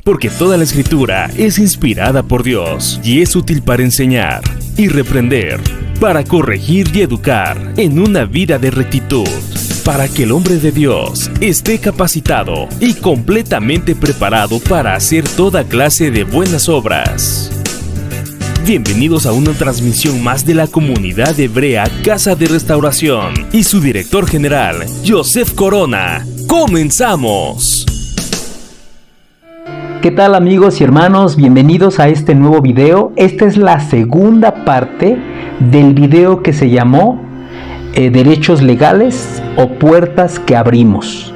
porque toda la Escritura es inspirada por Dios y es útil para enseñar y reprender, para corregir y educar en una vida de rectitud, para que el hombre de Dios esté capacitado y completamente preparado para hacer toda clase de buenas obras. Bienvenidos a una transmisión más de la comunidad hebrea Casa de Restauración y su director general, Joseph Corona. ¡Comenzamos! ¿Qué tal, amigos y hermanos? Bienvenidos a este nuevo video. Esta es la segunda parte del video que se llamó Derechos Legales o Puertas que Abrimos.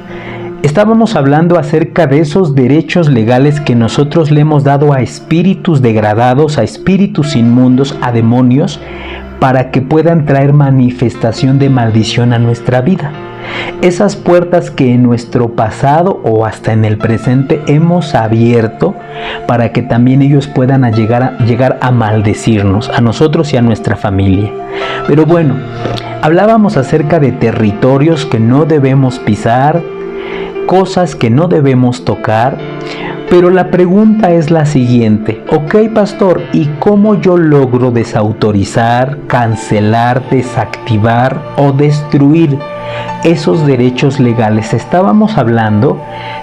Estábamos hablando acerca de esos derechos legales que nosotros le hemos dado a espíritus degradados, a espíritus inmundos, a demonios, para que puedan traer manifestación de maldición a nuestra vida. Esas puertas que en nuestro pasado o hasta en el presente hemos abierto para que también ellos puedan llegar a maldecirnos, a nosotros y a nuestra familia. Pero bueno, hablábamos acerca de territorios que no debemos pisar, cosas que no debemos tocar, pero la pregunta es la siguiente: ok, pastor, ¿y cómo yo logro desautorizar, cancelar, desactivar o destruir esos derechos legales? Estábamos hablando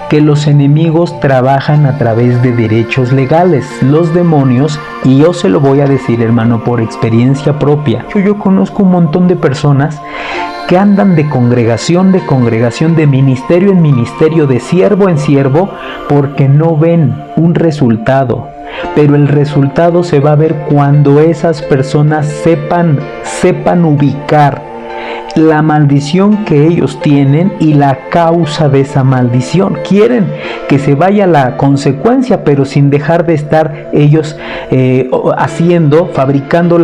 que los enemigos trabajan a través de derechos legales, los demonios, y yo se lo voy a decir, hermano, por experiencia propia. Yo conozco un montón de personas que andan de congregación, de ministerio en ministerio, de siervo en siervo, porque no ven un resultado. Pero el resultado se va a ver cuando esas personas sepan ubicar la maldición que ellos tienen y la causa de esa maldición. Quieren que se vaya la consecuencia, pero sin dejar de estar ellos fabricando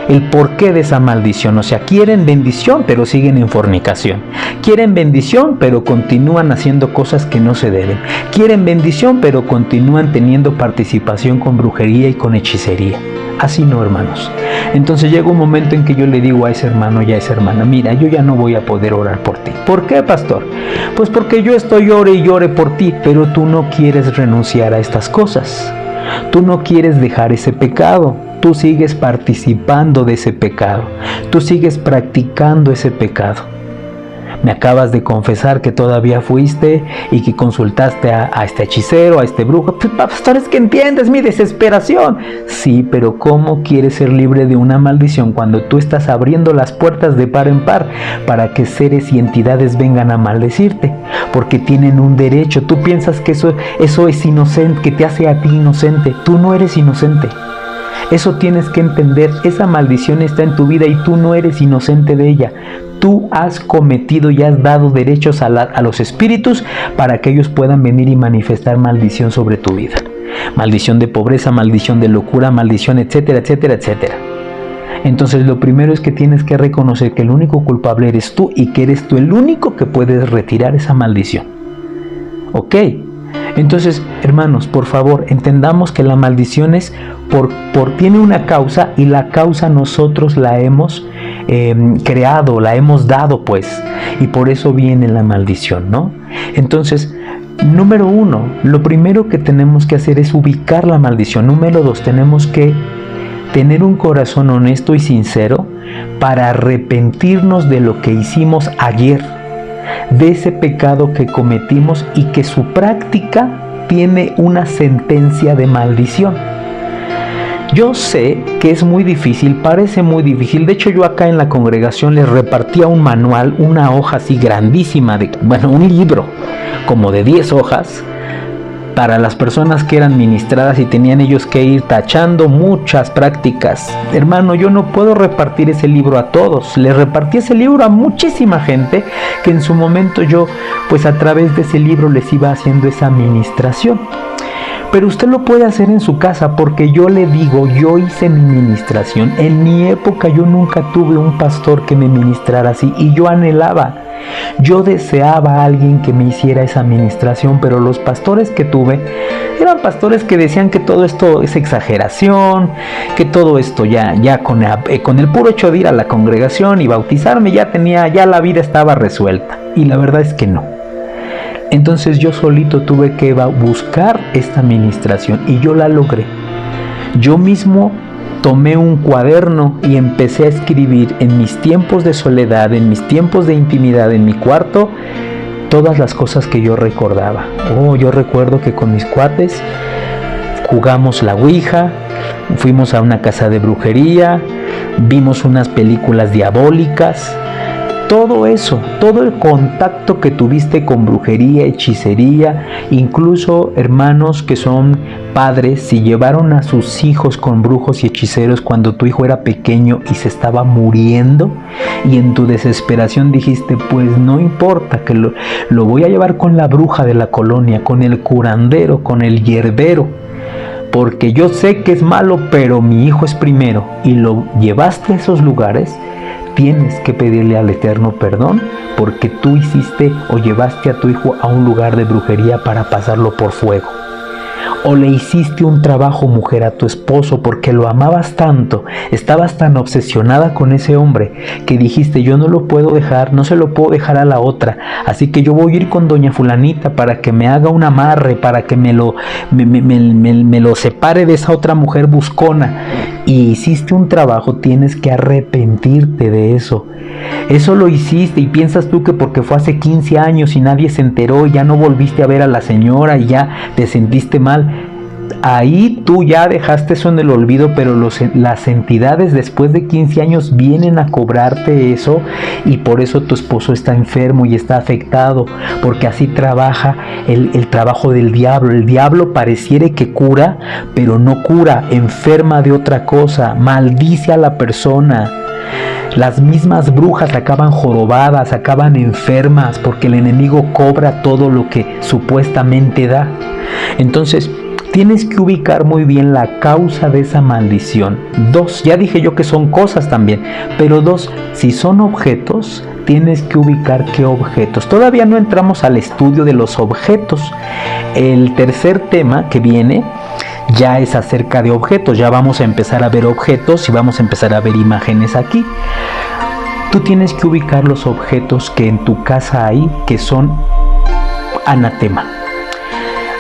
el porqué de esa maldición. O sea, quieren bendición, pero siguen en fornicación. Quieren bendición, pero continúan haciendo cosas que no se deben. Quieren bendición, pero continúan teniendo participación con brujería y con hechicería. Así no, hermanos. Entonces llega un momento en que yo le digo a ese hermano y a esa hermana: mira, yo ya no voy a poder orar por ti. ¿Por qué, pastor? Pues porque yo estoy ore y ore por ti, pero tú no quieres renunciar a estas cosas. Tú no quieres dejar ese pecado. Tú sigues participando de ese pecado. Tú sigues practicando ese pecado. Me acabas de confesar que todavía fuiste y que consultaste a este hechicero, a este brujo. Pastor, es que entiendes mi desesperación. Sí, pero ¿cómo quieres ser libre de una maldición cuando tú estás abriendo las puertas de par en par para que seres y entidades vengan a maldecirte? Porque tienen un derecho. Tú piensas que eso es inocente, que te hace a ti inocente. Tú no eres inocente. Eso tienes que entender. Esa maldición está en tu vida y tú no eres inocente de ella. Tú has cometido y has dado derechos a los espíritus para que ellos puedan venir y manifestar maldición sobre tu vida. Maldición de pobreza, maldición de locura, maldición, etcétera, etcétera, etcétera. Entonces lo primero es que tienes que reconocer que el único culpable eres tú y que eres tú el único que puedes retirar esa maldición. ¿Ok? Entonces, hermanos, por favor, entendamos que la maldición es tiene una causa, y la causa nosotros la hemos creado, la hemos dado, pues, y por eso viene la maldición, ¿no? Entonces, número 1, lo primero que tenemos que hacer es ubicar la maldición. Número 2, tenemos que tener un corazón honesto y sincero para arrepentirnos de lo que hicimos ayer, de ese pecado que cometimos y que su práctica tiene una sentencia de maldición. Yo sé que es muy difícil, parece muy difícil. De hecho, yo acá en la congregación les repartía un manual, una hoja así grandísima, un libro como de 10 hojas, para las personas que eran ministradas y tenían ellos que ir tachando muchas prácticas. Hermano, yo no puedo repartir ese libro a todos. Le repartí ese libro a muchísima gente que en su momento yo, pues a través de ese libro les iba haciendo esa ministración. Pero usted lo puede hacer en su casa, porque yo le digo, yo hice mi ministración. En mi época yo nunca tuve un pastor que me ministrara así, y yo anhelaba, yo deseaba a alguien que me hiciera esa ministración, pero los pastores que tuve eran pastores que decían que todo esto es exageración, que todo esto ya con el puro hecho de ir a la congregación y bautizarme ya la vida estaba resuelta. Y la verdad es que no. Entonces yo solito tuve que buscar esta administración y yo la logré. Yo mismo tomé un cuaderno y empecé a escribir en mis tiempos de soledad, en mis tiempos de intimidad, en mi cuarto, todas las cosas que yo recordaba. Yo recuerdo que con mis cuates jugamos la ouija, fuimos a una casa de brujería, vimos unas películas diabólicas. Todo eso, todo el contacto que tuviste con brujería, hechicería, incluso hermanos que son padres, si llevaron a sus hijos con brujos y hechiceros cuando tu hijo era pequeño y se estaba muriendo, y en tu desesperación dijiste, pues no importa, que lo voy a llevar con la bruja de la colonia, con el curandero, con el hierbero, porque yo sé que es malo, pero mi hijo es primero, y lo llevaste a esos lugares. Tienes que pedirle al Eterno perdón porque tú hiciste o llevaste a tu hijo a un lugar de brujería para pasarlo por fuego. O le hiciste un trabajo, mujer, a tu esposo porque lo amabas tanto, estabas tan obsesionada con ese hombre que dijiste, yo no lo puedo dejar, no se lo puedo dejar a la otra, así que yo voy a ir con doña fulanita para que me haga un amarre, para que me lo separe de esa otra mujer buscona. Y hiciste un trabajo, tienes que arrepentirte de eso. Eso lo hiciste y piensas tú que porque fue hace 15 años y nadie se enteró y ya no volviste a ver a la señora y ya te sentiste mal. Ahí tú ya dejaste eso en el olvido, pero las entidades después de 15 años vienen a cobrarte eso y por eso tu esposo está enfermo y está afectado, porque así trabaja el trabajo del diablo. El diablo pareciera que cura, pero no cura, enferma de otra cosa, maldice a la persona. Las mismas brujas acaban jorobadas, acaban enfermas, porque el enemigo cobra todo lo que supuestamente da. Entonces, tienes que ubicar muy bien la causa de esa maldición. 2, ya dije yo que son cosas también, pero 2, si son objetos, tienes que ubicar qué objetos. Todavía no entramos al estudio de los objetos. El tercer tema que viene ya es acerca de objetos. Ya vamos a empezar a ver objetos y vamos a empezar a ver imágenes aquí. Tú tienes que ubicar los objetos que en tu casa hay, que son anatema.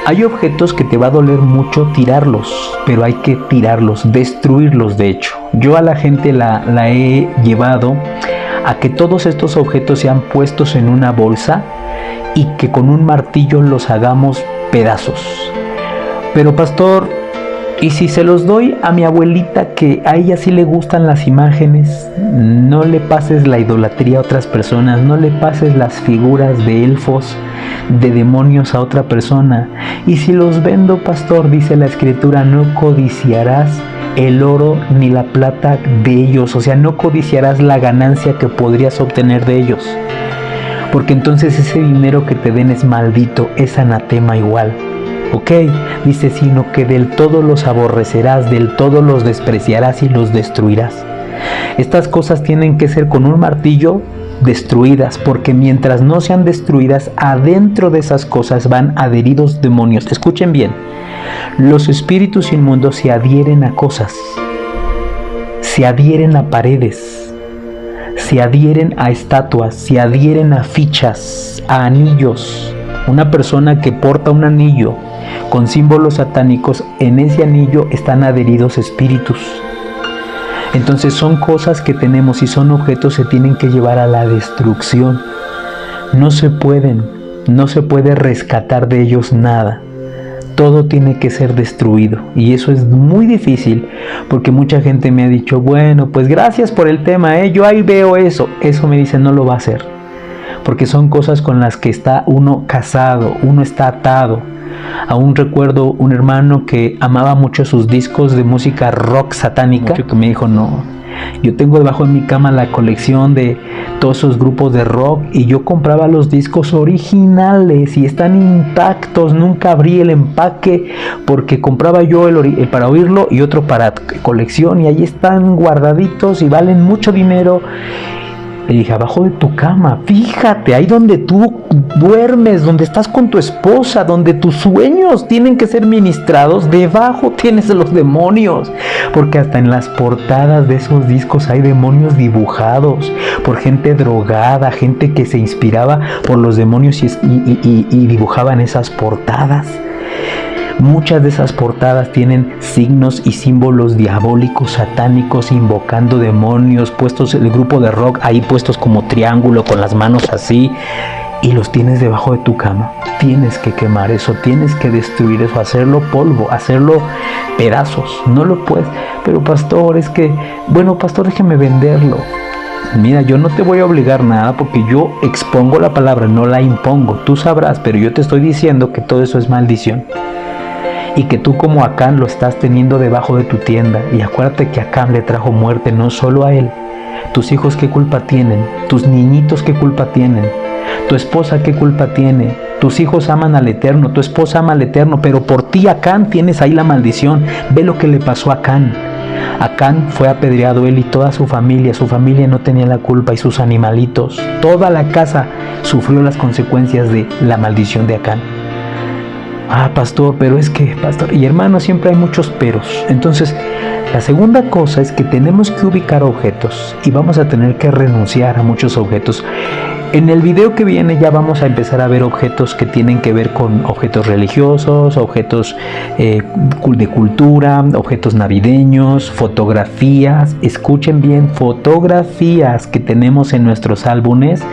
Hay objetos que te va a doler mucho tirarlos, pero hay que tirarlos, destruirlos de hecho. Yo a la gente la he llevado a que todos estos objetos sean puestos en una bolsa y que con un martillo los hagamos pedazos. Pero pastor, ¿y si se los doy a mi abuelita que a ella sí le gustan las imágenes? No le pases la idolatría a otras personas, no le pases las figuras de elfos, de demonios a otra persona. Y si los vendo, pastor, dice la escritura, no codiciarás el oro ni la plata de ellos, o sea, no codiciarás la ganancia que podrías obtener de ellos, porque entonces ese dinero que te den es maldito, es anatema igual. Ok, dice, sino que del todo los aborrecerás, del todo los despreciarás y los destruirás. Estas cosas tienen que ser con un martillo destruidas, porque mientras no sean destruidas, adentro de esas cosas van adheridos demonios. Escuchen bien, los espíritus inmundos se adhieren a cosas, se adhieren a paredes, se adhieren a estatuas, se adhieren a fichas, a anillos. Una persona que porta un anillo con símbolos satánicos, en ese anillo están adheridos espíritus. Entonces son cosas que tenemos y son objetos que se tienen que llevar a la destrucción. No se puede rescatar de ellos nada. Todo tiene que ser destruido y eso es muy difícil porque mucha gente me ha dicho, bueno, pues gracias por el tema, yo ahí veo eso. Eso me dice, no lo va a hacer, porque son cosas con las que está uno casado, uno está atado. Aún recuerdo un hermano que amaba mucho sus discos de música rock satánica, que me dijo, no, yo tengo debajo de mi cama la colección de todos esos grupos de rock y yo compraba los discos originales y están intactos, nunca abrí el empaque porque compraba yo el para oírlo y otro para colección y ahí están guardaditos y valen mucho dinero. Le dije, abajo de tu cama, fíjate, ahí donde tú duermes, donde estás con tu esposa, donde tus sueños tienen que ser ministrados, debajo tienes los demonios. Porque hasta en las portadas de esos discos hay demonios dibujados por gente drogada, gente que se inspiraba por los demonios y dibujaban esas portadas. Muchas de esas portadas tienen signos y símbolos diabólicos, satánicos, invocando demonios, puestos el grupo de rock ahí puestos como triángulo con las manos así, y los tienes debajo de tu cama. Tienes que quemar eso, tienes que destruir eso, hacerlo polvo, hacerlo pedazos. No lo puedes. Pero pastor, es que, bueno, pastor, déjeme venderlo. Mira, yo no te voy a obligar nada porque yo expongo la palabra, no la impongo. Tú sabrás, pero yo te estoy diciendo que todo eso es maldición. Y que tú como Acán lo estás teniendo debajo de tu tienda. Y acuérdate que Acán le trajo muerte no solo a él. Tus hijos, ¿qué culpa tienen? Tus niñitos, ¿qué culpa tienen? Tu esposa, ¿qué culpa tiene? Tus hijos aman al Eterno, tu esposa ama al Eterno, pero por ti, Acán, tienes ahí la maldición. Ve lo que le pasó a Acán. Acán fue apedreado, él y toda su familia no tenía la culpa, y sus animalitos. Toda la casa sufrió las consecuencias de la maldición de Acán. Ah, pastor, pero es que, pastor, y hermano, siempre hay muchos peros. Entonces, la segunda cosa es que tenemos que ubicar objetos y vamos a tener que renunciar a muchos objetos. En el video que viene ya vamos a empezar a ver objetos que tienen que ver con objetos religiosos, objetos de cultura, objetos navideños, fotografías. Escuchen bien, fotografías que tenemos en nuestros álbumes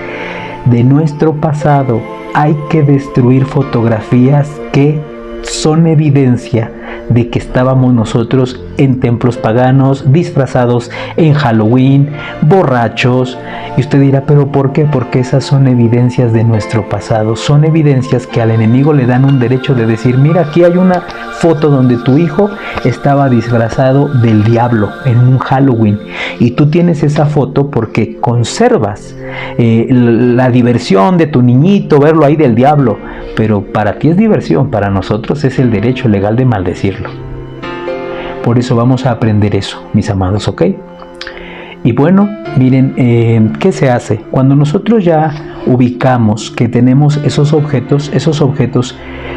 de nuestro pasado. Hay que destruir fotografías que son evidencia de que estábamos nosotros en templos paganos, disfrazados en Halloween, borrachos. Y usted dirá, ¿pero por qué? Porque esas son evidencias de nuestro pasado. Son evidencias que al enemigo le dan un derecho de decir, mira, aquí hay una foto donde tu hijo estaba disfrazado del diablo en un Halloween. Y tú tienes esa foto porque conservas la diversión de tu niñito, verlo ahí del diablo. Pero para ti es diversión, para nosotros es el derecho legal de maldecirlo. Por eso vamos a aprender eso, mis amados, ¿ok? Y bueno, miren, ¿qué se hace? Cuando nosotros ya ubicamos que tenemos esos objetos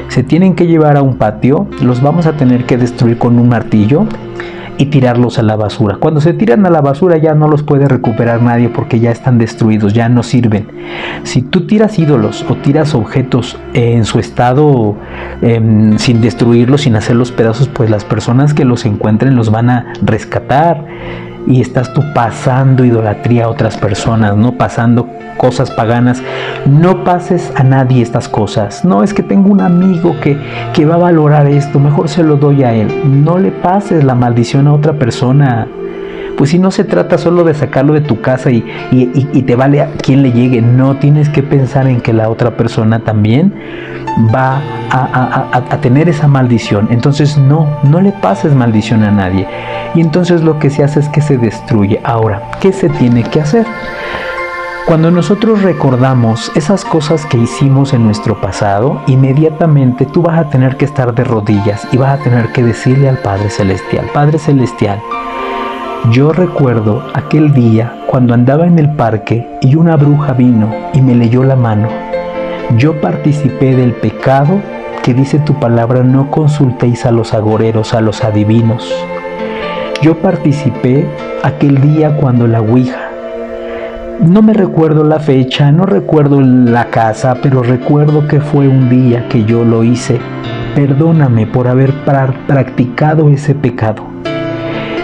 se tienen que llevar a un patio, los vamos a tener que destruir con un martillo y tirarlos a la basura. Cuando se tiran a la basura ya no los puede recuperar nadie porque ya están destruidos, ya no sirven. Si tú tiras ídolos o tiras objetos en su estado sin destruirlos, sin hacerlos pedazos, pues las personas que los encuentren los van a rescatar. Y estás tú pasando idolatría a otras personas, ¿no? Pasando cosas paganas. No pases a nadie estas cosas. No, es que tengo un amigo que va a valorar esto, mejor se lo doy a él. No le pases la maldición a otra persona. Pues si no se trata solo de sacarlo de tu casa y te vale a quien le llegue. No, tienes que pensar en que la otra persona también va a tener esa maldición. Entonces no le pases maldición a nadie. Y entonces lo que se hace es que se destruye. Ahora, ¿qué se tiene que hacer? Cuando nosotros recordamos esas cosas que hicimos en nuestro pasado, inmediatamente tú vas a tener que estar de rodillas y vas a tener que decirle al Padre Celestial, Padre Celestial, yo recuerdo aquel día cuando andaba en el parque y una bruja vino y me leyó la mano. Yo participé del pecado que dice tu palabra, no consultéis a los agoreros, a los adivinos. Yo participé aquel día cuando la ouija. No me recuerdo la fecha, no recuerdo la casa, pero recuerdo que fue un día que yo lo hice. Perdóname por haber practicado ese pecado.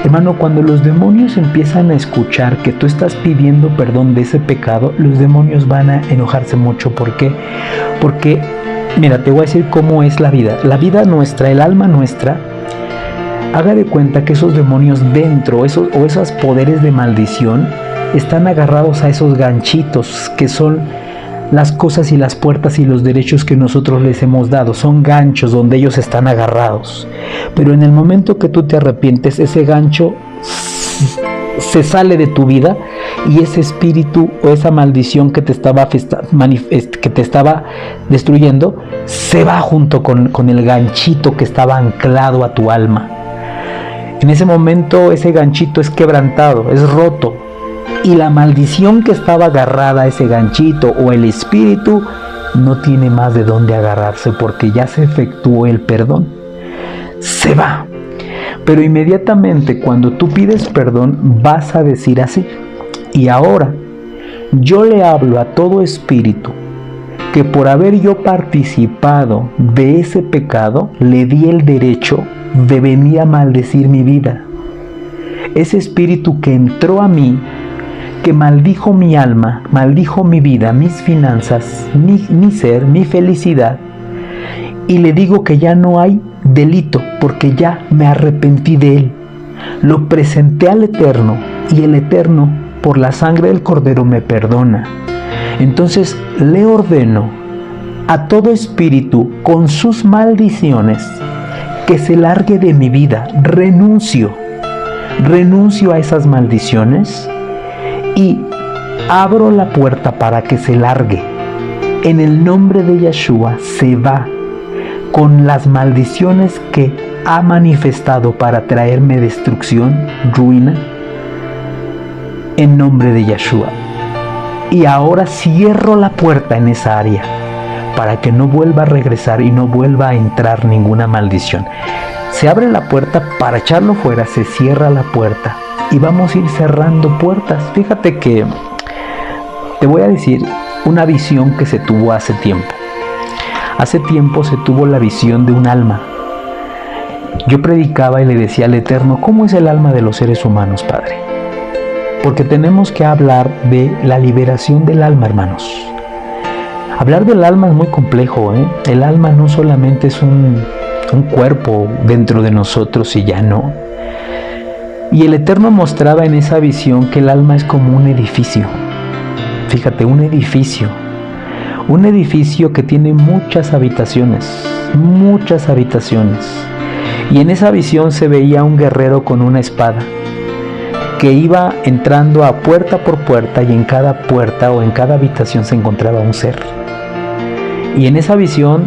Hermano, cuando los demonios empiezan a escuchar que tú estás pidiendo perdón de ese pecado, los demonios van a enojarse mucho. ¿Por qué? Porque, mira, te voy a decir cómo es la vida. La vida nuestra, el alma nuestra, haga de cuenta que esos demonios dentro, esos poderes de maldición, están agarrados a esos ganchitos que son las cosas y las puertas y los derechos que nosotros les hemos dado. Son ganchos donde ellos están agarrados. Pero en el momento que tú te arrepientes, ese gancho se sale de tu vida y ese espíritu o esa maldición que te estaba destruyendo se va junto con el ganchito que estaba anclado a tu alma. En ese momento ese ganchito es quebrantado, es roto. Y la maldición que estaba agarrada a ese ganchito o el espíritu no tiene más de dónde agarrarse porque ya se efectuó el perdón. Se va. Pero inmediatamente cuando tú pides perdón vas a decir así: y ahora yo le hablo a todo espíritu que por haber yo participado de ese pecado le di el derecho de venir a maldecir mi vida. Ese espíritu que entró a mí, que maldijo mi alma, maldijo mi vida, mis finanzas, mi ser, mi felicidad, y le digo que ya no hay delito porque ya me arrepentí de él. Lo presenté al Eterno y el Eterno, por la sangre del Cordero, me perdona. Entonces le ordeno a todo espíritu con sus maldiciones que se largue de mi vida. Renuncio a esas maldiciones y abro la puerta para que se largue. En el nombre de Yeshua se va con las maldiciones que ha manifestado para traerme destrucción, ruina, en nombre de Yeshua. Y ahora cierro la puerta en esa área para que no vuelva a regresar y no vuelva a entrar ninguna maldición. Se abre la puerta para echarlo fuera, se cierra la puerta y vamos a ir cerrando puertas. Fíjate que te voy a decir una visión que se tuvo hace tiempo. Hace tiempo se tuvo la visión de un alma. Yo predicaba y le decía al Eterno: ¿cómo es el alma de los seres humanos, Padre? Porque tenemos que hablar de la liberación del alma, hermanos. Hablar del alma es muy complejo, ¿eh? El alma no solamente es un cuerpo dentro de nosotros y ya no. Y el Eterno mostraba en esa visión que el alma es como un edificio. Fíjate, un edificio que tiene muchas habitaciones. Y en esa visión se veía un guerrero con una espada que iba entrando a puerta por puerta, y en cada puerta o en cada habitación se encontraba un ser. Y en esa visión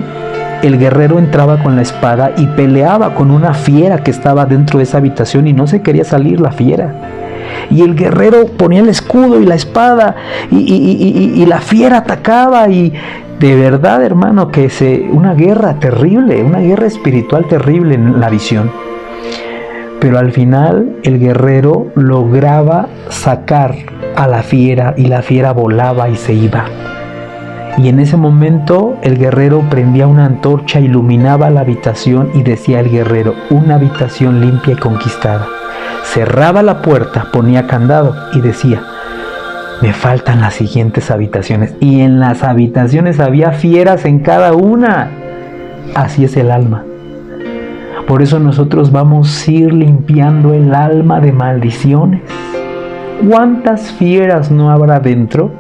el guerrero entraba con la espada y peleaba con una fiera que estaba dentro de esa habitación y no se quería salir la fiera. Y el guerrero ponía el escudo y la espada y la fiera atacaba, y de verdad, hermano, que una guerra terrible, una guerra espiritual terrible en la visión. Pero al final el guerrero lograba sacar a la fiera y la fiera volaba y se iba. Y en ese momento el guerrero prendía una antorcha, iluminaba la habitación y decía el guerrero: una habitación limpia y conquistada. Cerraba la puerta, ponía candado y decía: me faltan las siguientes habitaciones. Y en las habitaciones había fieras en cada una. Así es el alma. Por eso nosotros vamos a ir limpiando el alma de maldiciones. ¿Cuántas fieras no habrá dentro?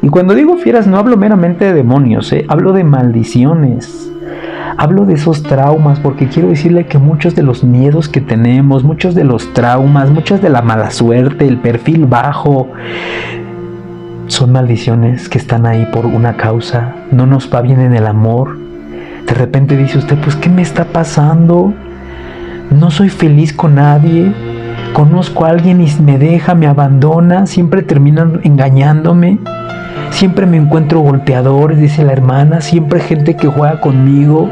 Y cuando digo fieras no hablo meramente de demonios, hablo de maldiciones. Hablo de esos traumas, porque quiero decirle que muchos de los miedos que tenemos, muchos de los traumas, muchas de la mala suerte, el perfil bajo, son maldiciones que están ahí por una causa. No nos va bien en el amor. De repente dice usted: pues ¿qué me está pasando? No soy feliz con nadie. Conozco a alguien y me deja, me abandona. Siempre terminan engañándome. Siempre me encuentro golpeadores, dice la hermana. Siempre gente que juega conmigo,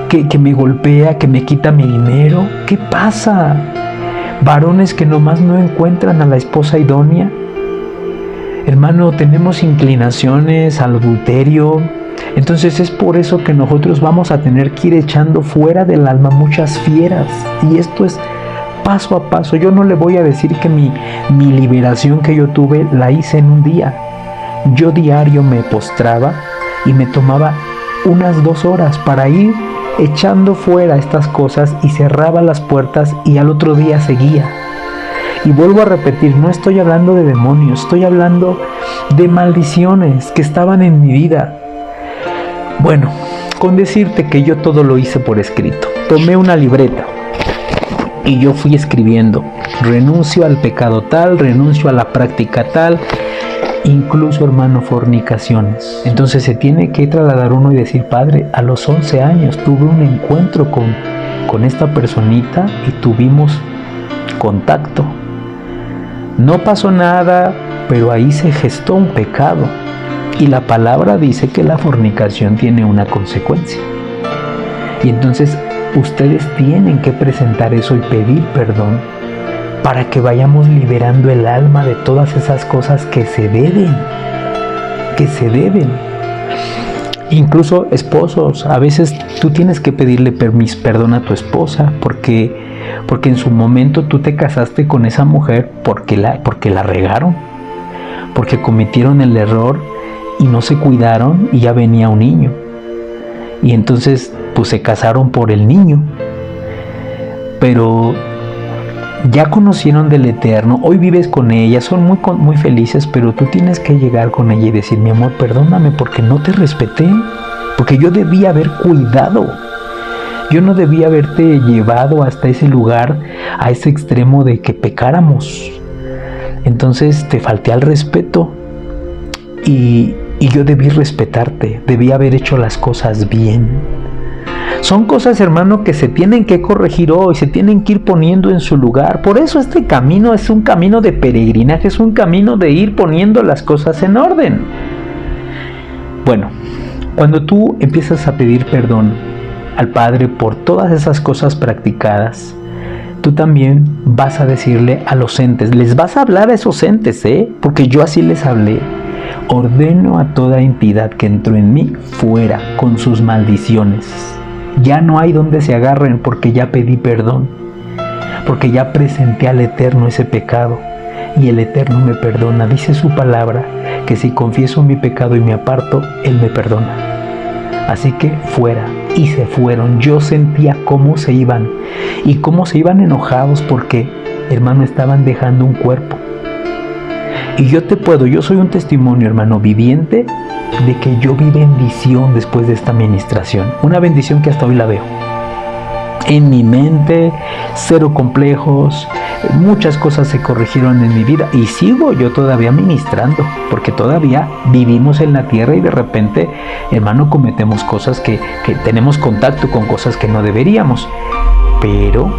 que me golpea, que me quita mi dinero. ¿Qué pasa? Varones que nomás no encuentran a la esposa idónea. Hermano, tenemos inclinaciones al adulterio. Entonces es por eso que nosotros vamos a tener que ir echando fuera del alma muchas fieras. Y esto es paso a paso. Yo no le voy a decir que mi liberación que yo tuve la hice en un día. Yo diario me postraba y me tomaba unas 2 horas para ir echando fuera estas cosas, y cerraba las puertas y al otro día seguía. Y vuelvo a repetir, no estoy hablando de demonios, estoy hablando de maldiciones que estaban en mi vida. Bueno, con decirte que yo todo lo hice por escrito. Tomé una libreta y yo fui escribiendo: renuncio al pecado tal, renuncio a la práctica tal, incluso, hermano, fornicaciones. Entonces se tiene que trasladar uno y decir: Padre, a los 11 años tuve un encuentro con esta personita y tuvimos contacto. No pasó nada, pero ahí se gestó un pecado. Y la palabra dice que la fornicación tiene una consecuencia. Y entonces ustedes tienen que presentar eso y pedir perdón para que vayamos liberando el alma de todas esas cosas que se deben. Incluso esposos, a veces tú tienes que pedirle perdón a tu esposa porque en su momento tú te casaste con esa mujer porque la regaron, porque cometieron el error y no se cuidaron y ya venía un niño. Y entonces pues se casaron por el niño. Pero ya conocieron del Eterno, hoy vives con ella, son muy felices, pero tú tienes que llegar con ella y decir: mi amor, perdóname porque no te respeté, porque yo debía haber cuidado. Yo no debía haberte llevado hasta ese lugar, a ese extremo de que pecáramos. Entonces te falté al respeto y yo debí respetarte, debí haber hecho las cosas bien. Son cosas, hermano, que se tienen que corregir hoy, se tienen que ir poniendo en su lugar. Por eso este camino es un camino de peregrinaje, es un camino de ir poniendo las cosas en orden. Bueno, cuando tú empiezas a pedir perdón al Padre por todas esas cosas practicadas, tú también vas a decirle a los entes, les vas a hablar a esos entes, porque yo así les hablé. Ordeno a toda entidad que entró en mí fuera con sus maldiciones. Ya no hay donde se agarren porque ya pedí perdón, porque ya presenté al Eterno ese pecado y el Eterno me perdona. Dice su palabra que si confieso mi pecado y me aparto, Él me perdona. Así que fuera, y se fueron. Yo sentía cómo se iban y cómo se iban enojados porque, hermano, estaban dejando un cuerpo. Y yo soy un testimonio, hermano, viviente de que yo vi bendición después de esta administración. Una bendición que hasta hoy la veo. En mi mente, cero complejos, muchas cosas se corrigieron en mi vida y sigo yo todavía ministrando, porque todavía vivimos en la tierra y de repente, hermano, cometemos cosas que tenemos contacto con cosas que no deberíamos. Pero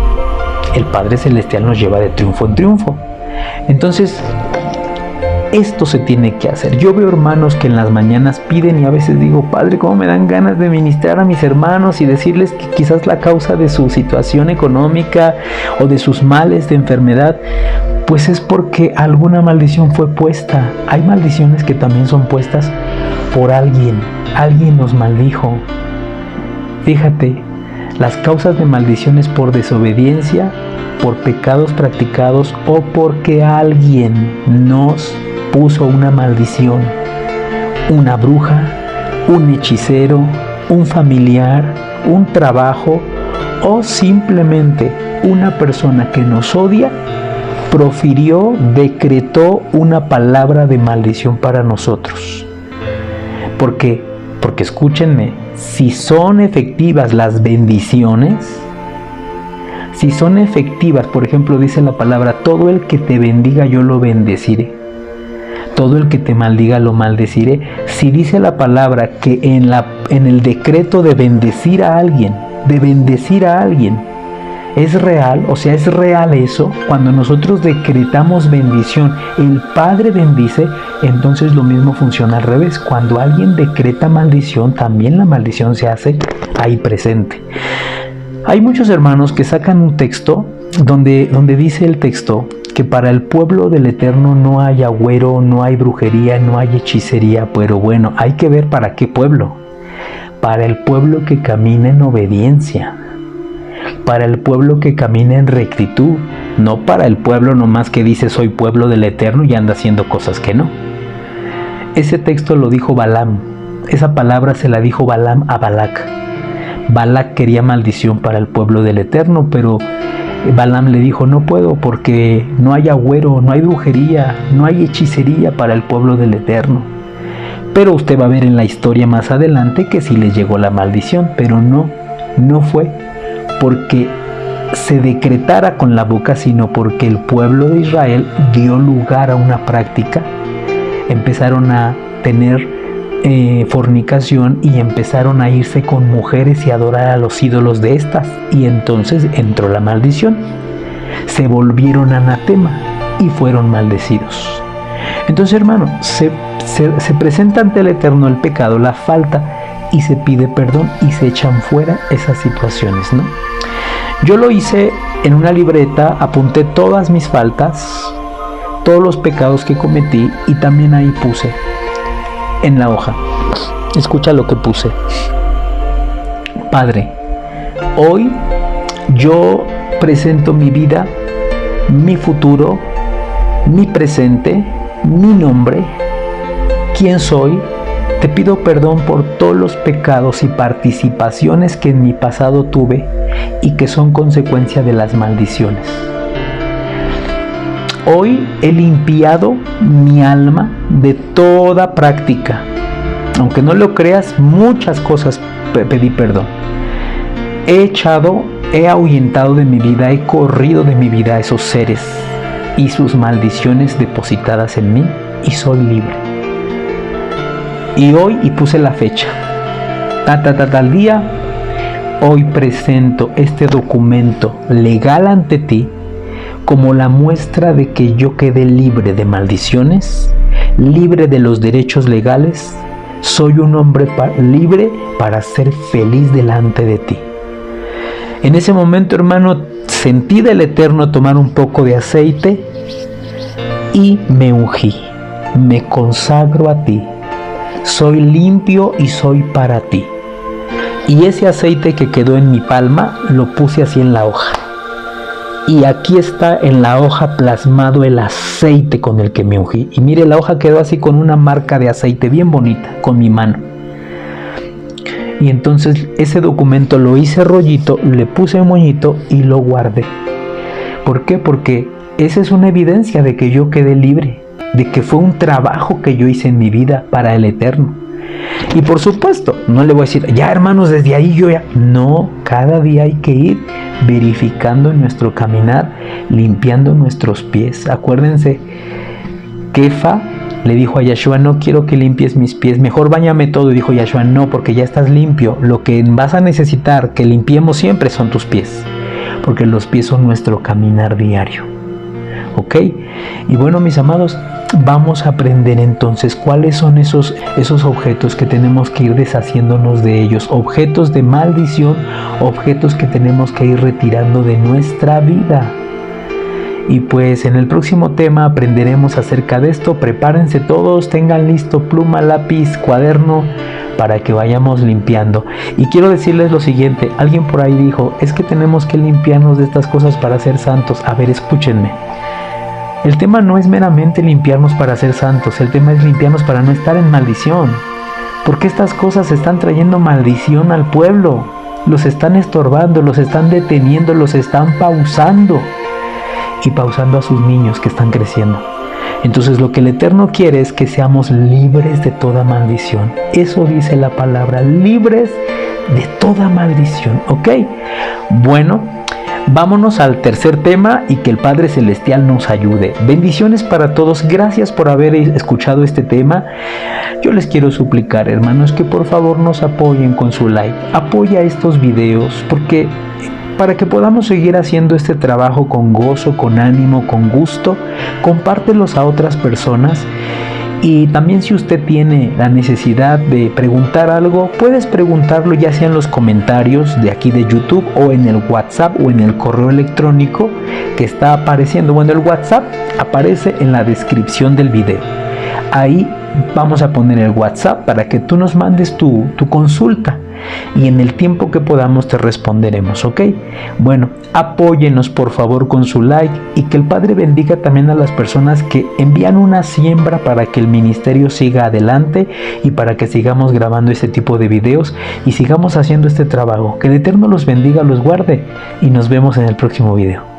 el Padre Celestial nos lleva de triunfo en triunfo. Entonces, esto se tiene que hacer. Yo veo hermanos que en las mañanas piden y a veces digo: Padre, cómo me dan ganas de ministrar a mis hermanos y decirles que quizás la causa de su situación económica o de sus males de enfermedad, pues es porque alguna maldición fue puesta. Hay maldiciones que también son puestas por alguien. Alguien nos maldijo. Fíjate, las causas de maldiciones por desobediencia, por pecados practicados o porque alguien nos puso una maldición, una bruja, un hechicero, un familiar, un trabajo o simplemente una persona que nos odia profirió, decretó una palabra de maldición para nosotros. Porque escúchenme, si son efectivas las bendiciones, si son efectivas, por ejemplo, dice la palabra: todo el que te bendiga yo lo bendeciré, todo el que te maldiga lo maldeciré. Si dice la palabra que en el decreto de bendecir a alguien, es real, o sea, es real eso. Cuando nosotros decretamos bendición, el Padre bendice, entonces lo mismo funciona al revés. Cuando alguien decreta maldición, también la maldición se hace ahí presente. Hay muchos hermanos que sacan un texto donde dice el texto que para el pueblo del Eterno no hay agüero, no hay brujería, no hay hechicería. Pero bueno, hay que ver para qué pueblo. Para el pueblo que camina en obediencia, para el pueblo que camina en rectitud, no para el pueblo nomás que dice soy pueblo del Eterno y anda haciendo cosas que no. Ese texto lo dijo Balaam, esa palabra se la dijo Balaam a Balac. Balac quería maldición para el pueblo del Eterno, pero Balaam le dijo: no puedo porque no hay agüero, no hay brujería, no hay hechicería para el pueblo del Eterno. Pero usted va a ver en la historia más adelante que sí les llegó la maldición, pero no fue porque se decretara con la boca, sino porque el pueblo de Israel dio lugar a una práctica. Empezaron a tener fornicación y empezaron a irse con mujeres y adorar a los ídolos de estas, y entonces entró la maldición. Se volvieron anatema. y fueron maldecidos. Entonces, hermano, se presenta ante el Eterno el pecado, la falta, y se pide perdón y se echan fuera esas situaciones, ¿no? Yo lo hice en una libreta, apunté todas mis faltas, todos los pecados que cometí, y también ahí puse en la hoja. Escucha lo que puse. Padre, hoy yo presento mi vida, mi futuro, mi presente, mi nombre, quién soy. Te pido perdón por todos los pecados y participaciones que en mi pasado tuve y que son consecuencia de las maldiciones. Hoy he limpiado mi alma de toda práctica. Aunque no lo creas, muchas cosas pedí perdón. He ahuyentado de mi vida, he corrido de mi vida a esos seres y sus maldiciones depositadas en mí, y soy libre. Y hoy, y puse la fecha, tal día, hoy presento este documento legal ante ti como la muestra de que yo quedé libre de maldiciones, libre de los derechos legales. Soy un hombre libre para ser feliz delante de ti. En ese momento, hermano, sentí del Eterno tomar un poco de aceite y me ungí. Me consagro a ti. Soy limpio y soy para ti. Y ese aceite que quedó en mi palma lo puse así en la hoja. Y aquí está en la hoja plasmado el aceite con el que me ungí. Y mire, la hoja quedó así con una marca de aceite bien bonita, con mi mano. Y entonces ese documento lo hice rollito, le puse moñito y lo guardé. ¿Por qué? Porque esa es una evidencia de que yo quedé libre, de que fue un trabajo que yo hice en mi vida para el Eterno. Y por supuesto, no le voy a decir, ya hermanos, desde ahí yo ya... No, cada día hay que ir verificando nuestro caminar, limpiando nuestros pies. Acuérdense, Kefa le dijo a Yahshua, no quiero que limpies mis pies, mejor báñame todo. Y dijo Yahshua, no, porque ya estás limpio. Lo que vas a necesitar que limpiemos siempre son tus pies, porque los pies son nuestro caminar diario. ¿Ok? Y bueno, mis amados, vamos a aprender entonces cuáles son esos objetos que tenemos que ir deshaciéndonos de ellos, objetos de maldición, objetos que tenemos que ir retirando de nuestra vida. Y pues en el próximo tema aprenderemos acerca de esto. Prepárense todos, tengan listo pluma, lápiz, cuaderno, para que vayamos limpiando. Y quiero decirles lo siguiente, alguien por ahí dijo, es que tenemos que limpiarnos de estas cosas para ser santos. A ver, escúchenme. El tema no es meramente limpiarnos para ser santos, el tema es limpiarnos para no estar en maldición. Porque estas cosas están trayendo maldición al pueblo, los están estorbando, los están deteniendo, los están pausando. Y pausando a sus niños que están creciendo. Entonces lo que el Eterno quiere es que seamos libres de toda maldición. Eso dice la palabra, libres de toda maldición. ¿Ok? Bueno, vámonos al tercer tema y que el Padre Celestial nos ayude. Bendiciones para todos. Gracias por haber escuchado este tema. Yo les quiero suplicar, hermanos, que por favor nos apoyen con su like. Apoya estos videos porque... para que podamos seguir haciendo este trabajo con gozo, con ánimo, con gusto, compártelos a otras personas. Y también si usted tiene la necesidad de preguntar algo, puedes preguntarlo ya sea en los comentarios de aquí de YouTube o en el WhatsApp o en el correo electrónico que está apareciendo. Bueno, el WhatsApp aparece en la descripción del video. Ahí vamos a poner el WhatsApp para que tú nos mandes tu consulta. Y en el tiempo que podamos te responderemos, ¿ok? Bueno, apóyenos por favor con su like y que el Padre bendiga también a las personas que envían una siembra para que el ministerio siga adelante y para que sigamos grabando este tipo de videos y sigamos haciendo este trabajo. Que el Eterno los bendiga, los guarde y nos vemos en el próximo video.